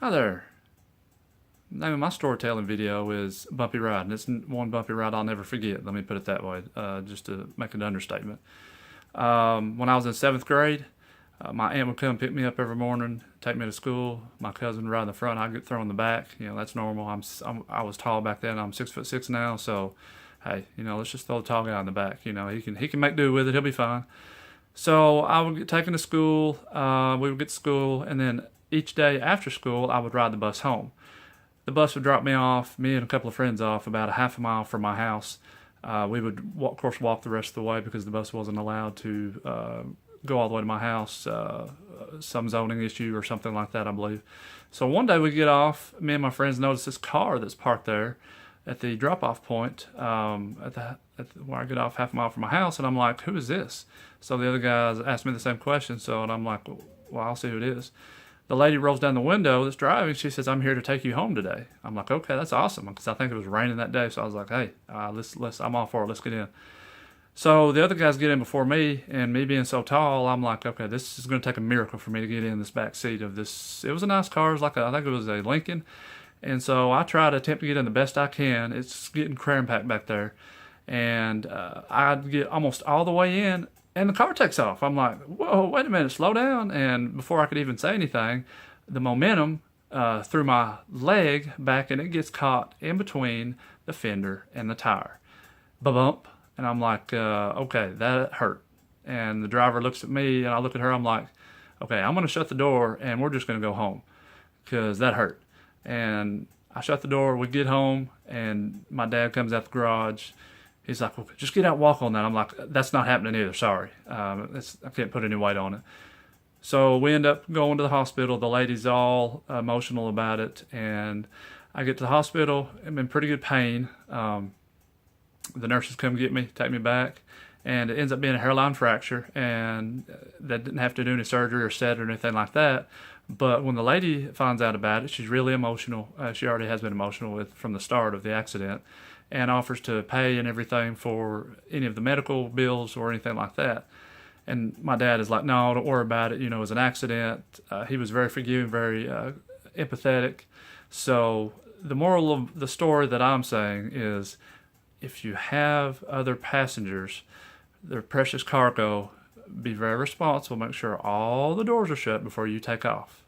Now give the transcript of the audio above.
Hi there. The name of my storytelling video is Bumpy Ride, and it's one bumpy ride I'll never forget. Let me put it that way, just to make an understatement. When I was in seventh grade, my aunt would come pick me up every morning, take me to school. My cousin would ride in the front, I'd get thrown in the back. That's normal. I was tall back then. I'm 6'6" now, so hey, let's just throw the tall guy in the back. He can make do with it. He'll be fine. So I would get taken to school. We would get to school, and then each day after school, I would ride the bus home. The bus would drop me and a couple of friends off about a half a mile from my house. We would, of course, walk the rest of the way because the bus wasn't allowed to go all the way to my house. Some zoning issue or something like that, I believe. So one day we get off. Me and my friends notice this car that's parked there at the drop-off point where I get off half a mile from my house, and I'm like, "Who is this?" So the other guys asked me the same question. And I'm like, "Well, I'll see who it is." The lady rolls down the window that's driving. She says, "I'm here to take you home today." I'm like, "Okay, that's awesome," because I think it was raining that day. So I was like, "Hey, let's I'm all for it. Let's get in." So the other guys get in before me, and me being so tall, I'm like, "Okay, this is going to take a miracle for me to get in this back seat of this." It was a nice car. It was I think it was a Lincoln, and so I try to attempt to get in the best I can. It's getting cram packed back there, and I get almost all the way in, and the car takes off. I'm like, "Whoa, wait a minute, slow down." And before I could even say anything, the momentum threw my leg back, and it gets caught in between the fender and the tire. Ba-bump. And I'm like, okay, that hurt. And the driver looks at me, and I look at her. I'm like, okay, I'm going to shut the door, and we're just going to go home because that hurt. And I shut the door. We get home, and my dad comes out the garage. He's like, "Well, just get out and walk on that." I'm like, "That's not happening either. Sorry. I can't put any weight on it." So we end up going to the hospital. The lady's all emotional about it. And I get to the hospital. I'm in pretty good pain. The nurses come get me, take me back. And it ends up being a hairline fracture. And that didn't have to do any surgery or set or anything like that. But when the lady finds out about it, she's really emotional. She already has been emotional from the start of the accident, and offers to pay and everything for any of the medical bills or anything like that. And my dad is like, "No, don't worry about it. It was an accident." He was very forgiving, very empathetic. So the moral of the story that I'm saying is, if you have other passengers, their precious cargo, be very responsible. Make sure all the doors are shut before you take off.